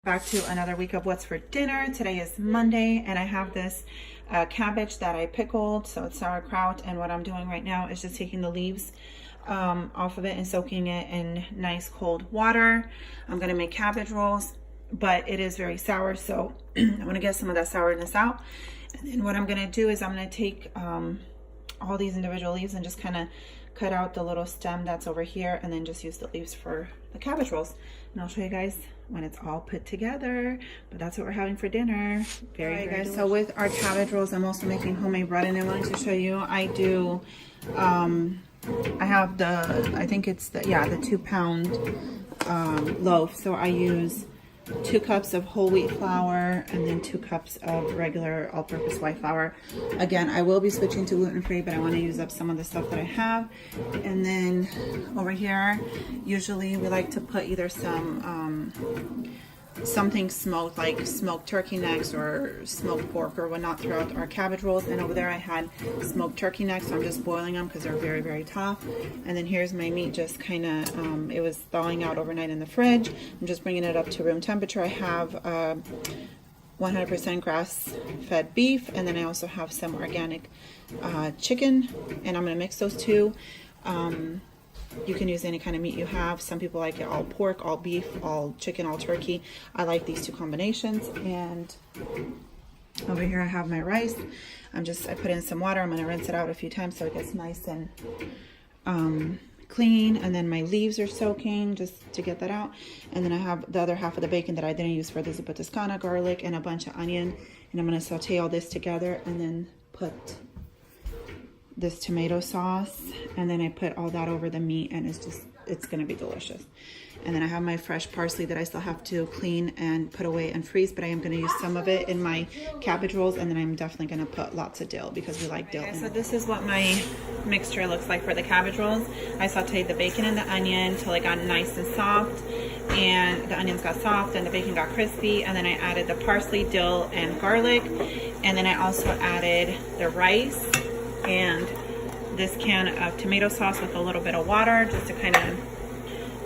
Back to another week of what's for dinner. Today is Monday and I have this cabbage that I pickled, so it's sauerkraut, and what I'm doing right now is just taking the leaves off of it and soaking it in nice cold water. I'm gonna make cabbage rolls, but it is very sour, so I want to get some of that sourness out. And then what I'm gonna do is I'm gonna take all these individual leaves and just kind of cut out the little stem that's over here, and then just use the leaves for the cabbage rolls. And I'll show you guys when it's all put together. But that's what we're having for dinner. Very guys, so with our cabbage rolls, I'm also making homemade bread, and I wanted to show you, I do I have the, I think it's the 2-pound loaf. So I use 2 cups of whole wheat flour and then 2 cups of regular all-purpose white flour. Again, I will be switching to gluten-free, but I want to use up some of the stuff that I have. And then over here, usually we like to put either some something smoked, like smoked turkey necks or smoked pork or whatnot, throughout our cabbage rolls. And over there I had smoked turkey necks, so I'm just boiling them because they're very, very tough. And then here's my meat, just kind of it was thawing out overnight in the fridge. I'm just bringing it up to room temperature. I have 100% grass-fed beef, and then I also have some organic chicken, and I'm going to mix those two. You can use any kind of meat you have. Some people like it all pork, all beef, all chicken, all turkey. I like these 2 combinations. And over here I have my rice. I put in some water. I'm going to rinse it out a few times so it gets nice and clean. And then my leaves are soaking just to get that out. And then I have the other half of the bacon that I didn't use for the zuppa toscana, garlic, and a bunch of onion. And I'm going to saute all this together and then put this tomato sauce, and then I put all that over the meat, and it's gonna be delicious. And then I have my fresh parsley that I still have to clean and put away and freeze, but I am gonna use some of it in my cabbage rolls, and then I'm definitely gonna put lots of dill because we like dill. Okay, so this is what my mixture looks like for the cabbage rolls. I sauteed the bacon and the onion until it got nice and soft, and the onions got soft and the bacon got crispy, and then I added the parsley, dill, and garlic, and then I also added the rice and this can of tomato sauce with a little bit of water just to kind of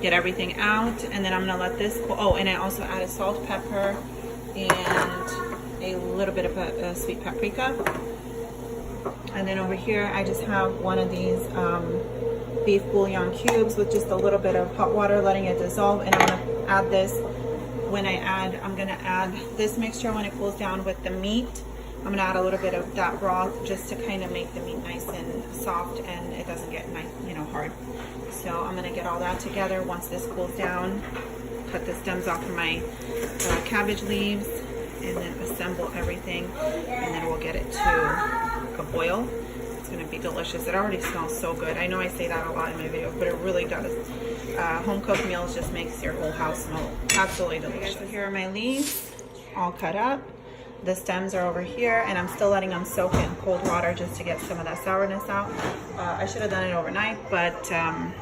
get everything out. And then I'm gonna let this cool. Oh, and I also added salt, pepper, and a little bit of a sweet paprika. And then over here I just have one of these beef bouillon cubes with just a little bit of hot water, letting it dissolve. And I'm gonna add this I'm gonna add this mixture when it cools down with the meat. I'm gonna add a little bit of that broth just to kind of make the meat nice and soft, and it doesn't get nice, hard. So I'm gonna get all that together. Once this cools down, cut the stems off of my cabbage leaves, and then assemble everything, and then we'll get it to a boil. It's gonna be delicious. It already smells so good. I know I say that a lot in my video, but it really does. Home cooked meals just makes your whole house smell absolutely delicious. So here are my leaves, all cut up. The stems are over here, and I'm still letting them soak in cold water just to get some of that sourness out. I should have done it overnight, but I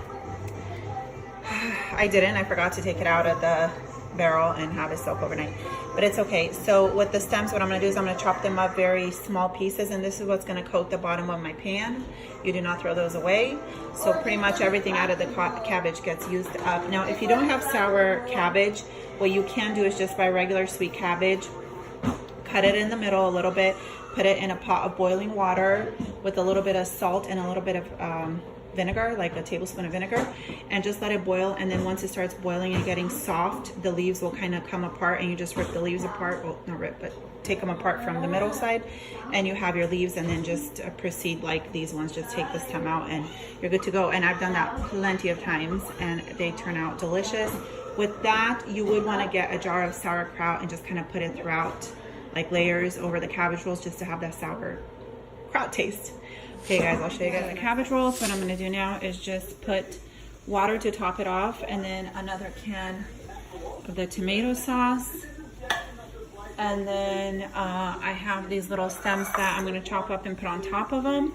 didn't. I forgot to take it out of the barrel and have it soak overnight, but it's okay. So with the stems, what I'm gonna do is I'm gonna chop them up very small pieces, and this is what's gonna coat the bottom of my pan. You do not throw those away. So pretty much everything out of the cabbage gets used up. Now, if you don't have sour cabbage, what you can do is just buy regular sweet cabbage, cut it in the middle a little bit, put it in a pot of boiling water with a little bit of salt and a little bit of vinegar, like a tablespoon of vinegar, and just let it boil. And then once it starts boiling and getting soft, the leaves will kind of come apart, and you just rip the leaves apart. Well, not rip, but take them apart from the middle side, and you have your leaves, and then just proceed like these ones. Just take the stem out and you're good to go. And I've done that plenty of times, and they turn out delicious. With that, you would want to get a jar of sauerkraut and just kind of put it throughout, like layers over the cabbage rolls, just to have that sauerkraut taste. Okay guys, I'll show you guys the cabbage rolls. What I'm gonna do now is just put water to top it off, and then another can of the tomato sauce. And then I have these little stems that I'm gonna chop up and put on top of them.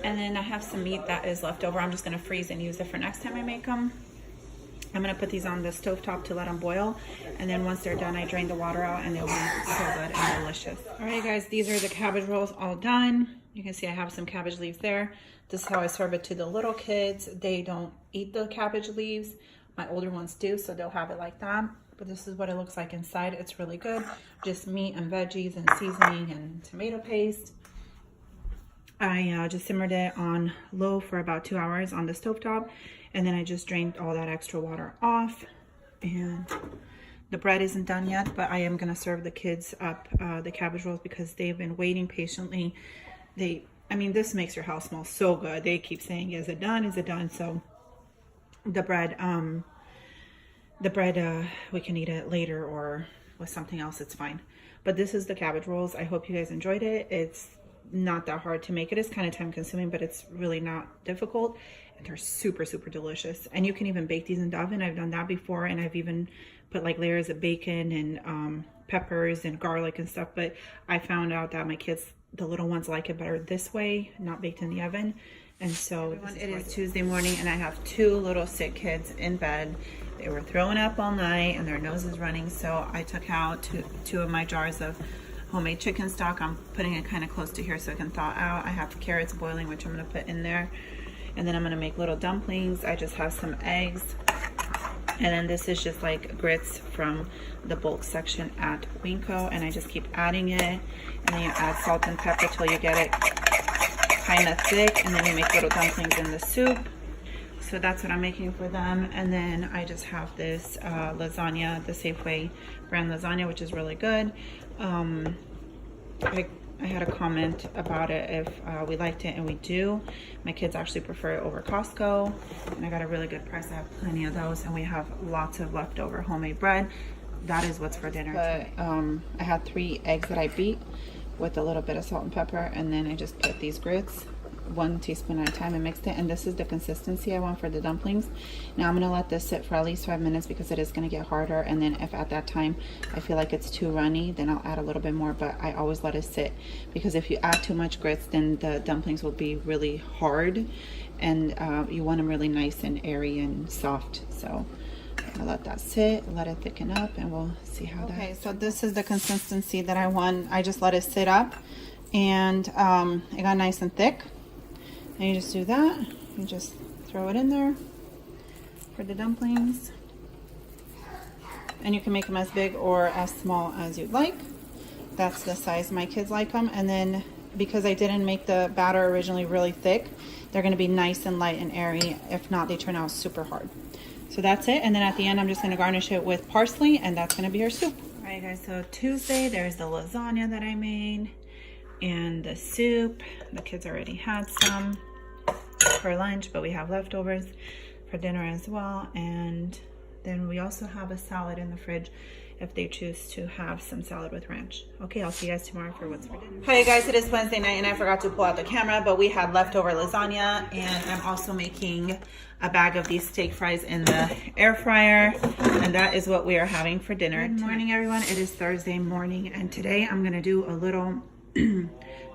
And then I have some meat that is left over. I'm just gonna freeze and use it for next time I make them. I'm gonna put these on the stovetop to let them boil, and then once they're done, I drain the water out, and they'll be so good and delicious. All right, guys, these are the cabbage rolls all done. You can see I have some cabbage leaves there. This is how I serve it to the little kids. They don't eat the cabbage leaves. My older ones do, so they'll have it like that. but this is what it looks like inside. It's really good. Just meat and veggies and seasoning and tomato paste. I just simmered it on low for about 2 hours on the stovetop, and then I just drained all that extra water off. And the bread isn't done yet, but I am gonna serve the kids up the cabbage rolls because they've been waiting patiently. I mean, this makes your house smell so good. They keep saying, is it done? Is it done? So the bread, we can eat it later or with something else, it's fine. But this is the cabbage rolls. I hope you guys enjoyed it. It's not that hard to make. It is kind of time consuming, but it's really not difficult. And they're super, super delicious. And you can even bake these in the oven. I've done that before, and I've even put like layers of bacon and peppers and garlic and stuff. But I found out that my kids, the little ones, like it better this way, not baked in the oven. And so it is Tuesday morning, and I have 2 little sick kids in bed. They were throwing up all night and their nose is running. So I took out two of my jars of homemade chicken stock. I'm putting it kind of close to here so it can thaw out. I have carrots boiling, which I'm gonna put in there. And then I'm gonna make little dumplings. I just have some eggs. And then this is just like grits from the bulk section at Winco. And I just keep adding it. And then you add salt and pepper till you get it kind of thick. And then you make little dumplings in the soup. So that's what I'm making for them. And then I just have this lasagna, the Safeway brand lasagna, which is really good. I had a comment about it if we liked it, and we do. My kids actually prefer it over Costco, and I got a really good price. I have plenty of those, and we have lots of leftover homemade bread. That is what's for dinner today. I had 3 eggs that I beat with a little bit of salt and pepper, and then I just put these grits 1 teaspoon at a time and mixed it. And this is the consistency I want for the dumplings. Now I'm gonna let this sit for at least 5 minutes because it is gonna get harder. And then if at that time I feel like it's too runny, then I'll add a little bit more. But I always let it sit, because if you add too much grits, then the dumplings will be really hard, and you want them really nice and airy and soft. So I'll let that sit, let it thicken up, and we'll see how that. Okay, so this is the consistency that I want. I just let it sit up, and it got nice and thick. And you just do that. You just throw it in there for the dumplings. And you can make them as big or as small as you'd like. That's the size my kids like them. And then because I didn't make the batter originally really thick, they're going to be nice and light and airy. If not, they turn out super hard. So that's it. And then at the end, I'm just going to garnish it with parsley, and that's going to be our soup. All right, guys. So Tuesday, there's the lasagna that I made and the soup. The kids already had some for lunch, but we have leftovers for dinner as well. And then we also have a salad in the fridge if they choose to have some salad with ranch. Okay, I'll see you guys tomorrow for what's for dinner. Hi guys, it is Wednesday night, and I forgot to pull out the camera, but we had leftover lasagna, and I'm also making a bag of these steak fries in the air fryer, and that is what we are having for dinner. Good morning, everyone. It is Thursday morning, and today I'm gonna do a little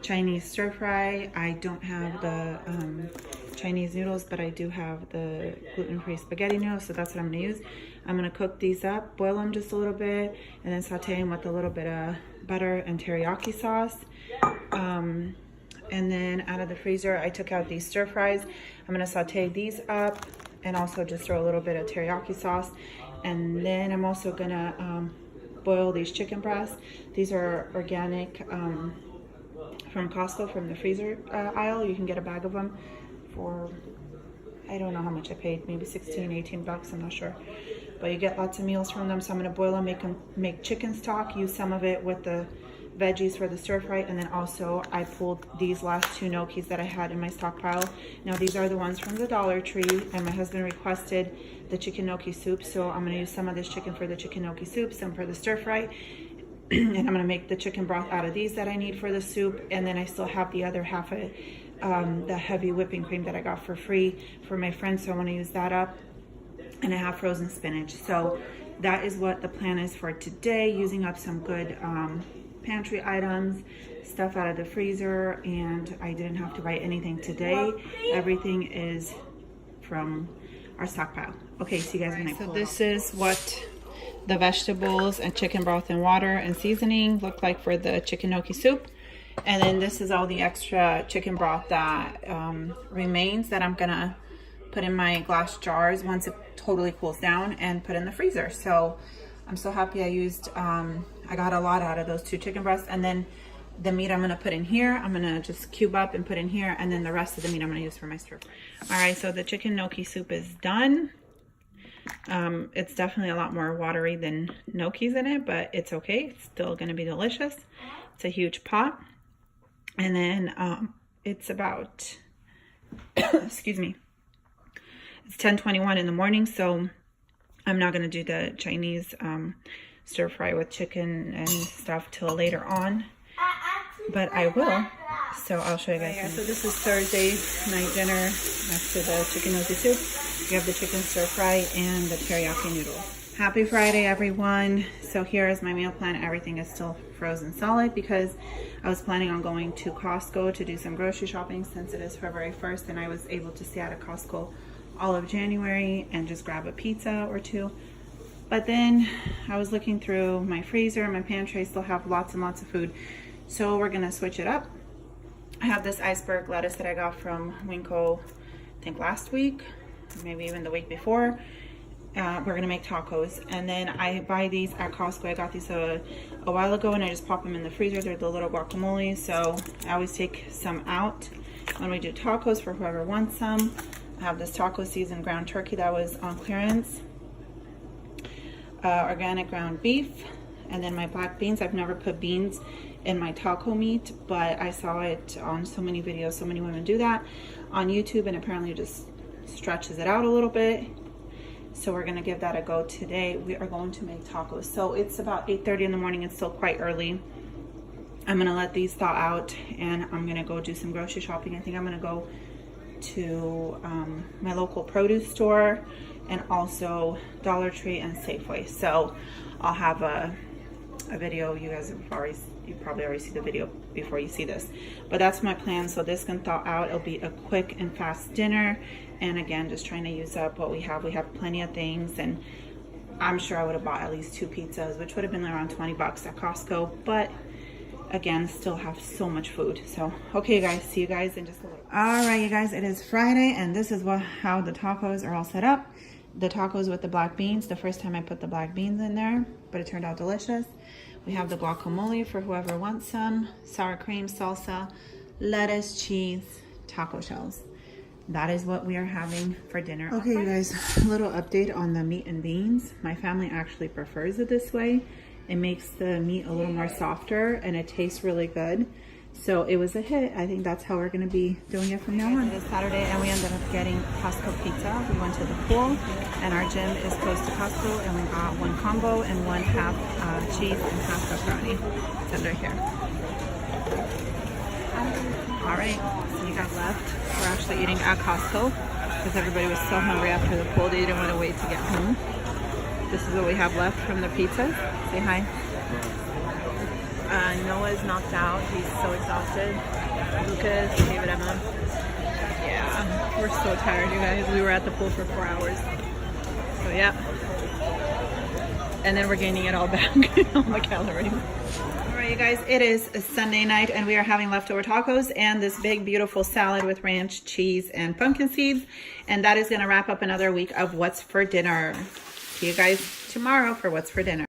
Chinese stir fry. I don't have the Chinese noodles, but I do have the gluten-free spaghetti noodles, so that's what I'm gonna use. I'm gonna cook these up, boil them just a little bit, and then saute them with a little bit of butter and teriyaki sauce. And then out of the freezer, I took out these stir fries. I'm gonna saute these up and also just throw a little bit of teriyaki sauce. And then I'm also gonna boil these chicken breasts. These are organic from Costco, from the freezer aisle. You can get a bag of them for, I don't know how much I paid, maybe 16, 18 bucks, I'm not sure. But you get lots of meals from them. So I'm gonna boil them, make chicken stock, use some of it with the veggies for the stir fry. And then also I pulled these last 2 gnocchis that I had in my stockpile. Now these are the ones from the Dollar Tree, and my husband requested the chicken gnocchi soup. So I'm gonna use some of this chicken for the chicken gnocchi soup, some for the stir fry. And I'm gonna make the chicken broth out of these that I need for the soup. And then I still have the other half of it, the heavy whipping cream that I got for free for my friend, so I want to use that up. And I have frozen spinach. So that is what the plan is for today, using up some good pantry items, stuff out of the freezer. And I didn't have to buy anything today. Everything is from our stockpile. Okay, see you guys when I pull. So this is what the vegetables and chicken broth and water and seasoning look like for the chicken gnocchi soup. And then this is all the extra chicken broth that remains that I'm gonna put in my glass jars once it totally cools down and put in the freezer. So I'm so happy I used, I got a lot out of those 2 chicken breasts. And then the meat I'm gonna put in here. I'm gonna just cube up and put in here. And then the rest of the meat I'm gonna use for my stir fry. All right, so the chicken gnocchi soup is done. It's definitely a lot more watery than gnocchi's in it, but it's okay. It's still gonna be delicious. It's a huge pot. And then it's about, excuse me, it's 10:21 in the morning, so I'm not gonna do the Chinese stir fry with chicken and stuff till later on, but I will. So I'll show you guys. Yeah, so this is Thursday night dinner after the chicken gnocchi soup. We have the chicken stir fry and the teriyaki noodles. Happy Friday, everyone. So here is my meal plan. Everything is still frozen solid because I was planning on going to Costco to do some grocery shopping since it is February 1st, and I was able to stay out of Costco all of January and just grab a pizza or 2. But then I was looking through my freezer, my pantry. I still have lots and lots of food, so we're gonna switch it up. I have this iceberg lettuce that I got from Winco, I think last week, maybe even the week before. We're gonna make tacos, and then I buy these at Costco. I got these a while ago, and I just pop them in the freezer. They're the little guacamole, so I always take some out when we do tacos for whoever wants some. I have this taco seasoned ground turkey that was on clearance, organic ground beef, and then my black beans. I've never put beans in my taco meat, but I saw it on so many videos. So many women do that on YouTube, and apparently it just stretches it out a little bit. So we're gonna give that a go today. We are going to make tacos. So it's about 8:30 in the morning. It's still quite early. I'm gonna let these thaw out, and I'm gonna go do some grocery shopping. I think I'm gonna go to my local produce store and also Dollar Tree and Safeway. So I'll have a video. You guys have you probably already see the video before you see this, but that's my plan. So this can thaw out. It'll be a quick and fast dinner, and again, just trying to use up what we have. We have plenty of things, and I'm sure I would have bought at least 2 pizzas, which would have been around 20 bucks at Costco, but again, still have so much food. So okay guys, see you guys in just a little. All right, you guys, it is Friday, and this is how the tacos are all set up. The tacos with the black beans. The first time I put the black beans in there, but it turned out delicious. We have the guacamole for whoever wants some, sour cream, salsa, lettuce, cheese, taco shells. That is what we are having for dinner. Okay, you guys, a little update on the meat and beans. My family actually prefers it this way. It makes the meat a little more softer, and it tastes really good. So it was a hit. I think that's how we're gonna be doing it from now on. It is Saturday, and we ended up getting Costco pizza. We went to the pool, and our gym is close to Costco, and we got 1 combo and 1 half cheese and half pepperoni. It's under here. All right, so you guys left. We're actually eating at Costco because everybody was so hungry after the pool. They didn't want to wait to get home. This is what we have left from the pizza. Say hi. Noah's knocked out. He's so exhausted. Lucas, David, Emma. Yeah, we're so tired, you guys. We were at the pool for 4 hours. So yeah. And then we're gaining it all back, all the calories. All right, you guys, it is a Sunday night, and we are having leftover tacos and this big, beautiful salad with ranch, cheese, and pumpkin seeds. And that is going to wrap up another week of What's for Dinner. See you guys tomorrow for What's for Dinner.